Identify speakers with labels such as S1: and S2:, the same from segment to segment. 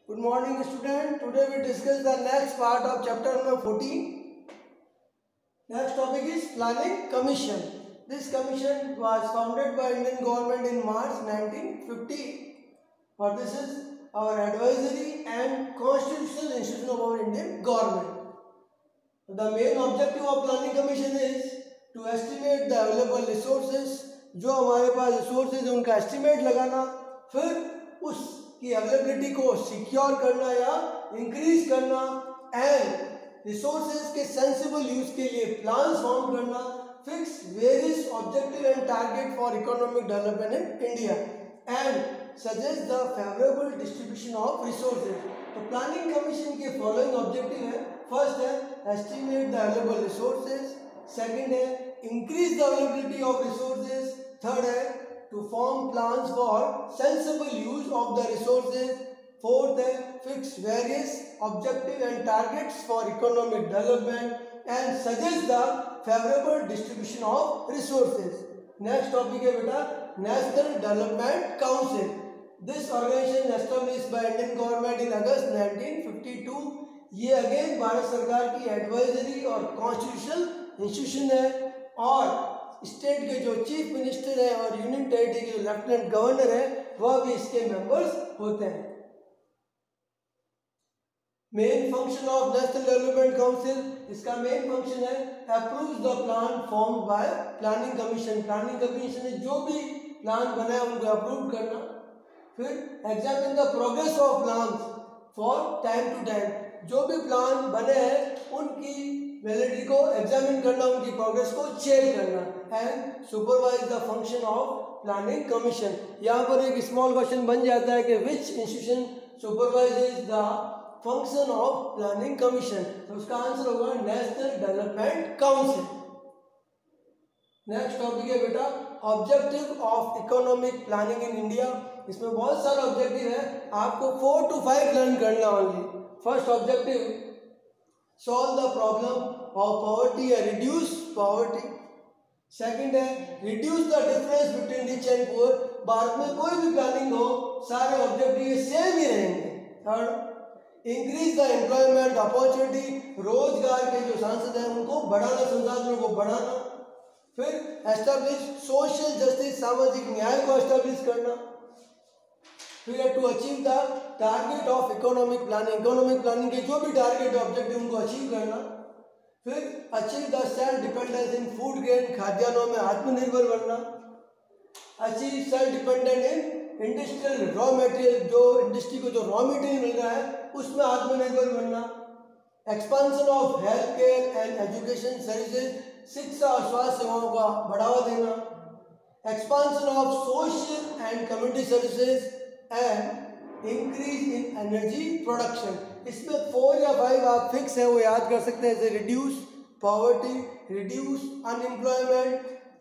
S1: Good morning student. Today we discuss the next part of chapter number 14. Next topic is Planning Commission. This commission was founded by Indian government in March 1950. Or this is our advisory and constitutional institution of our Indian government. The main objective of Planning Commission is to estimate the available resources. जो हमारे पास resources है उनका estimate लगाना, फिर उसकी availability को secure करना या इंक्रीज करना एंड रिसोर्सेज के सेंसिबल यूज के लिए प्लान फॉर्म करना, fix various objective and target for economic development in India and suggest the favourable distribution of resources. तो प्लानिंग कमीशन के फॉलोइंग ऑब्जेक्टिव है. फर्स्ट है estimate the available resources, second है increase the availability of resources, third है to form plans for sensible use of the resources, fourth है fix various objective and targets for economic development and suggest the favorable distribution of resources. Next topic है बेटा National Development Council. This organization established by Indian government in August 1952. ये again Bharat सरकार की advisory और constitutional institution है और state के जो चीफ मिनिस्टर है और यूनियन टेरिटरी के जो लेफ्टिनेंट गवर्नर है वह भी इसके मेंबर्स होते हैं. Main function of national development council, इसका मेन फंक्शन है approve the plan form by planning commission. Planning commission ने जो भी प्लान बनाया उनको अप्रूव करना, फिर examine the progress of plan for time to time. जो भी प्लान बने हैं उनकी वैलिडिटी को एग्जामिन करना, उनकी प्रोग्रेस को चेक करना and supervise the function of planning commission. यहाँ पर एक स्मॉल क्वेश्चन बन जाता है कि विच institution supervises the function of planning commission. तो उसका आंसर होगा national development council. Next topic है बेटा objective of economic planning in India. इसमें बहुत सारे ऑब्जेक्टिव है, आपको 4 to 5 लर्न करना only. First objective solve the problem of poverty or reduce poverty. Second है reduce the difference between rich and poor. Bharat में कोई भी प्लानिंग हो सारे ऑब्जेक्टिव सेम ही रहेंगे. Third increase the employment opportunity. रोजगार के जो सांसद हैं उनको बढ़ाना, संसाधनों को बढ़ाना. फिर एस्टैब्लिश सोशल जस्टिस, सामाजिक न्याय को एस्टैब्लिश करना. फिर to achieve the target of economic planning, economic planning के जो भी टारगेट ऑब्जेक्टिव उनको अचीव करना. फिर achieve the self dependence in food grain, खाद्यान्नों में आत्मनिर्भर बनना. Achieve self dependent in industrial raw material, जो इंडस्ट्री को जो रॉ मटेरियल मिल रहा है उसमें आत्मनिर्भर बनना. Expansion of health care and education services, शिक्षा और स्वास्थ्य सेवाओं का बढ़ावा देना. Expansion of social and community services and increase in energy production. इसमें 4 या 5 आप फिक्स है वो याद कर सकते हैं, जैसे reduce poverty, reduce unemployment,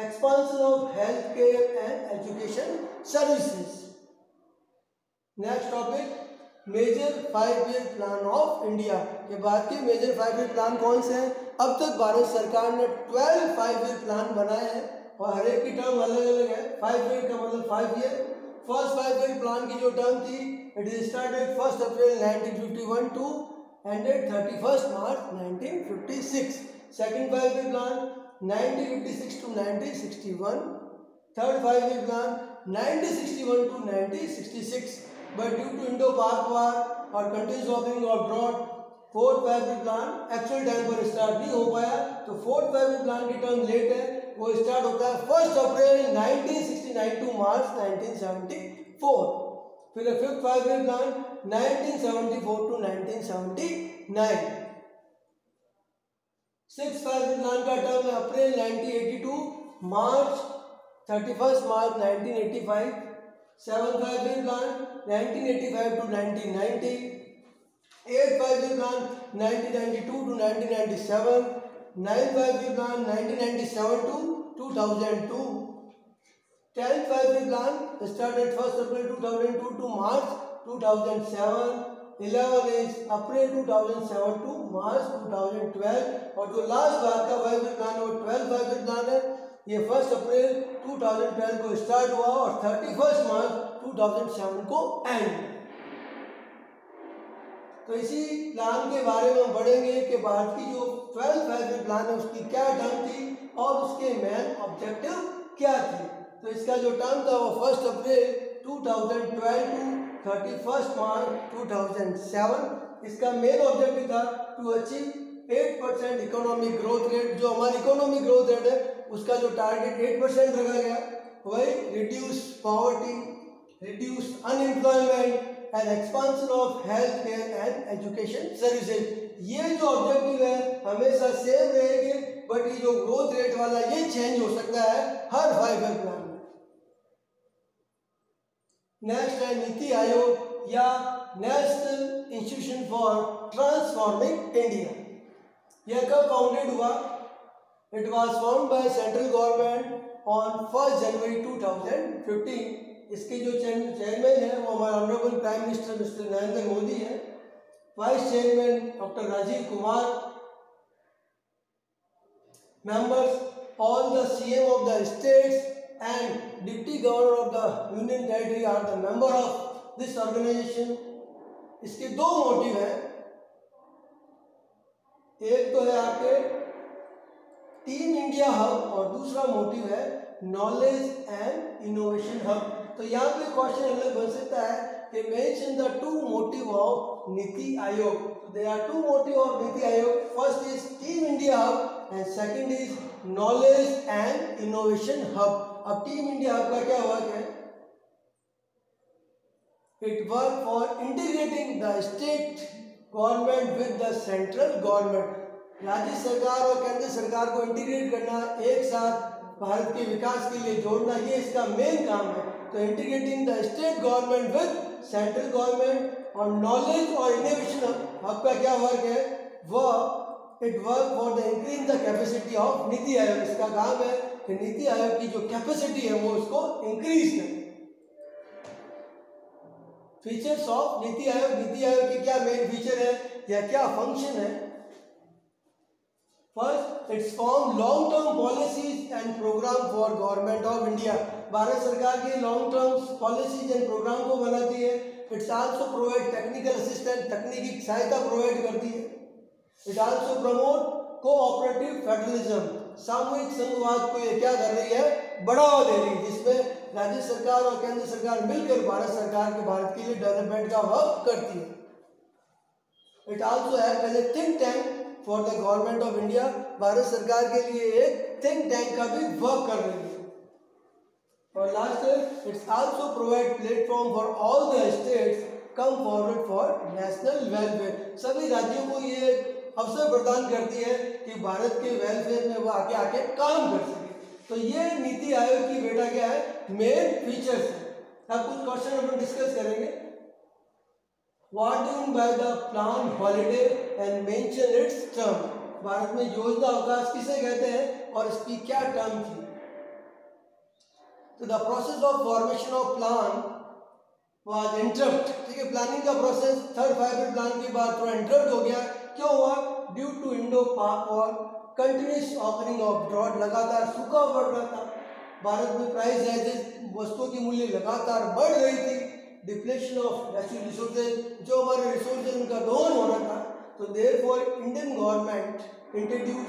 S1: expansion of health care and education services. Next topic major 5-year plan of India. के बाद के मेजर 5-year प्लान कौन से हैं? अब तक भारत सरकार ने 12 5-year प्लान बनाए हैं और हर एक की टर्म अलग अलग है. 5 year का मतलब 5 year. फर्स्ट 5-year प्लान की जो टर्म थी it is started 1 April 1951 to ended 31 March 1956. Second 5-year plan 1956 to 1961. Third 5-year plan 1961 to 1966. But due to इंडो-पाक वार और countries offering of drought fourth 5-year plan actual time पर start नहीं हो पाया. तो fourth 5-year plan की term late है, वो start होता है 1 April 1969 टू March 1974. फिर fifth 5-year plan 1974 to 1979. Six 5-year plan का टर्म है April 1982 March 31 March 1985. Seven 5-year plan 1985 to 1990. Eight 5-year plan 1992 to 1997. 9th 5-year plan 1997 to 2002. 10th 5-year plan started 1 April 2002 to March 2007. 11 is April 2007 to March 2012. और जो last बार का 5-year plan है वो 12th 5-year plan है. ये 1 April 2012 को start हुआ और 31 March 2007 को एंड. तो इसी प्लान के बारे में हम पढ़ेंगे कि भारत की जो 12th फाइव-ईयर प्लान है उसकी क्या टर्म थी और उसके मेन ऑब्जेक्टिव क्या थे। तो इसका जो टर्म था वो 1 अप्रैल 2012 टू 31 मार्च 2007। इसका मेन ऑब्जेक्टिव था to achieve 8% economic growth rate. जो हमारी इकोनॉमिक ग्रोथ रेट है उसका जो टारगेट 8% रखा गया, वही reduce poverty, reduce unemployment and expansion of health care and education services. ये जो ऑब्जेक्टिव है हमेशा सेम रहेंगे, बट ये जो ग्रोथ रेट वाला ये चेंज हो सकता है हर 5-ईयर प्लान में। नेक्स्ट है नीति आयोग या national institution for transforming India. यह कब फाउंडेड हुआ? It was found by central government on 1 January 2015। इसके जो चेयरमैन है वो हमारा honourable prime minister mister Narendra Modi है। Vice chairman doctor Rajeev Kumar. Members all the CM of the states and deputy governor of the union territory are the member of this organization। इसके दो motive हैं, एक तो है आपके टीम इंडिया हब और दूसरा मोटिव है नॉलेज एंड इनोवेशन हब। तो यहाँ पे क्वेश्चन अलग बन सकता है कि mention the two motive of NITI Aayog. They are two motive of NITI Aayog, first is team India hub and second is knowledge and innovation hub. अब टीम इंडिया हब का क्या वर्क है? It work for integrating the state government with the central government. राज्य सरकार और केंद्र सरकार को इंटीग्रेट करना, एक साथ भारत के विकास के लिए जोड़ना, ये इसका मेन काम है। तो integrating the state government with central government. और नॉलेज और इनोवेशन हब का क्या वर्क है? वह it work for the increase the capacity of NITI आयोग। इसका काम है कि नीति आयोग की जो कैपेसिटी है वो उसको इंक्रीज करे। फीचर्स ऑफ नीति आयोग। नीति आयोग के क्या मेन फीचर है या क्या फंक्शन है? First, it's form long term policies and program for government of India. Bharat सरकार की long term policies and program को बनाती है। It's also provide technical assistance, तकनीकी सहायता प्रोवाइड करती है। It also promote cooperative federalism, सामूहिक संघवाद को ये क्या कर रही है? बढ़ावा दे रही है, जिसमें राज्य सरकार और केंद्र सरकार मिलकर भारत सरकार के भारत के लिए डेवलपमेंट का वर्क करती है। It also act as a think tank for the government of India. Bharat सरकार के लिए एक थिंक टैंक का भी वर्क कर रही है। और लास्ट है, it's also provide platform for all the states come forward for national welfare. सभी राज्यों को ये अवसर प्रदान करती है कि भारत के वेलफेयर में वो आगे आके काम कर सके। तो ये नीति आयोग की बेटा क्या है? मेन फीचर्स है। अब कुछ क्वेश्चन अपन डिस्कस करेंगे। What do mean by the plan holiday and mention it's term. Bharat में योजना अवकाश किसे कहते हैं और इसकी क्या टर्म थी? तो the process of formation of plan was interrupt. ठीक है, प्लानिंग का प्रोसेस 3rd फाइव-ईयर प्लान के बाद थोड़ा इंटरप्ट हो गया। क्यों हुआ? ड्यू टू इंडो पाक war, continuous offering of drought, लगातार सूखा बढ़ रहा था। भारत में प्राइस राइजेस, वस्तुओं की मूल्य लगातार बढ़ रही थी। डिप्लेशन ऑफ नेचुरल रिसोर्सेज, जो हमारे रिसोर्सेज उनका दोहन हो रहा था। तो therefore Indian government introduce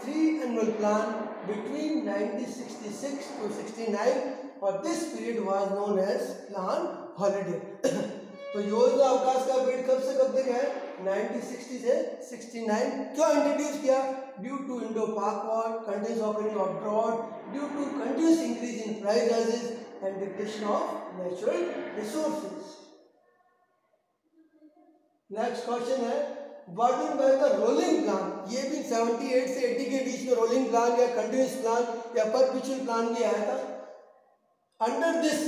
S1: 3 annual plan between 1966 to 69 और this period was known as plan holiday. तो योजना अवकाश का पीरियड कब से कब तक है? 1960 से 69। क्यों इंट्रोड्यूस किया? ड्यू टू इंडो पाक war, continuous offering of drought, due to continuous increase in price rises and depletion of natural resources. Next question है, what do mean by the rolling plan. ये भी 78 से 80 के बीच में रोलिंग प्लान या continuous plan या परपेचुअल प्लान भी आया था। Under this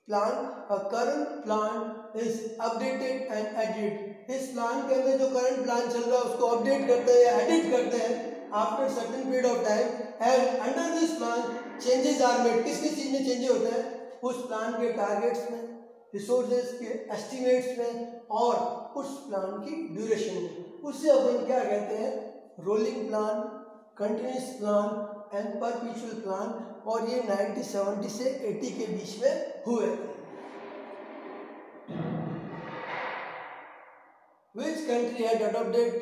S1: plan a current plan is updated and edited। इस प्लान के अंदर जो करंट प्लान चल रहा है उसको अपडेट करते हैं या एडिट करते हैं after certain period of time. And under this plan changes are made. किस किस चीज में चेंजेस होते हैं? उस प्लान के टारगेट्स में, रिसोर्सेज के एस्टिमेट्स में और उस प्लान की ड्यूरेशन में। उससे अपन क्या कहते हैं? Rolling plan, continuous plan and perpetual plan. और ये 1970 से 80 के बीच में हुए थे। Which country had adopted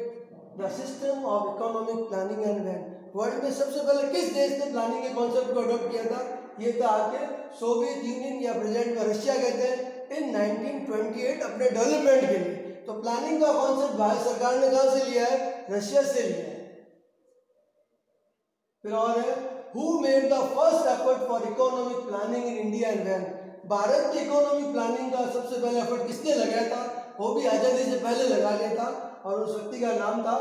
S1: the system of economic planning and when? World में सबसे पहले किस देश ने प्लानिंग के कॉन्सेप्ट को अडॉप्ट किया था? ये था आपके सोवियत यूनियन या प्रेजेंट में रशिया कहते हैं इन 1928 अपने डेवलपमेंट के लिए। तो प्लानिंग का कॉन्सेप्ट भारत सरकार ने कहां से लिया है? रशिया से लिया है। फिर और है who made the first effort for economic planning in India and when? Bharat की इकोनॉमिक प्लानिंग का सबसे पहले एफर्ट किसने लगाया था? वो भी आजादी से पहले लगा लिया था और उस व्यक्ति का नाम था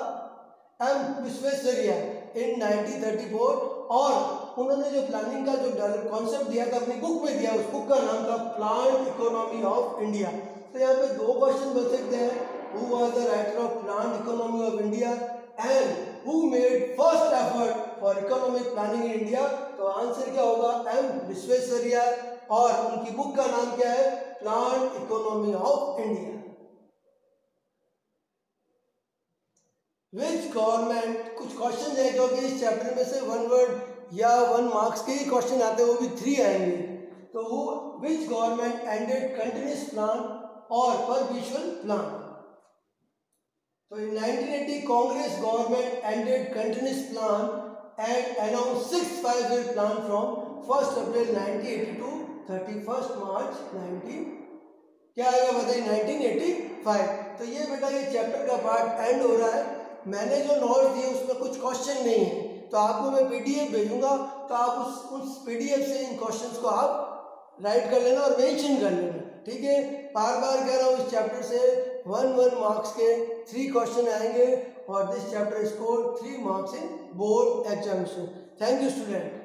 S1: एम विश्वेश्वरैया इन 1934। और उन्होंने जो प्लानिंग का जो कॉन्सेप्ट दिया था अपनी बुक में दिया, उस बुक का नाम था प्लांट इकोनॉमी ऑफ इंडिया। तो यहाँ पे दो क्वेश्चन बन सकते हैं, who was the writer of plant economy of India and who made first effort for economic planning in India? तो आंसर क्या होगा? एम विश्वेश्वरैया। और उनकी बुक का नाम क्या है? Plant economy of India. Which government, कुछ क्वेश्चन है क्योंकि इस चैप्टर में से वन वर्ड या 1 मार्क्स के ही क्वेश्चन आते हैं, वो भी 3 आएंगे। तो वो which government ended continuous plan और परपेचुअल प्लान? तो in 1980 Congress government ended continuous plan and announce 6 5-year plan from 1 April 1980 to 31 March 19 क्या आएगा बताइए? 1985। तो ये बेटा ये चैप्टर का पार्ट एंड हो रहा है। मैंने जो नोट्स दिए उसमें कुछ क्वेश्चन नहीं है, तो आपको मैं पीडीएफ भेजूंगा, तो आप उस पीडीएफ से इन क्वेश्चंस को आप राइट कर लेना और मेंशन कर लेना, ठीक है। बार बार कह रहा हूँ इस चैप्टर से 1 मार्क्स के 3 क्वेश्चन आएंगे और this chapter score 3 marks in board examination. Thank you student.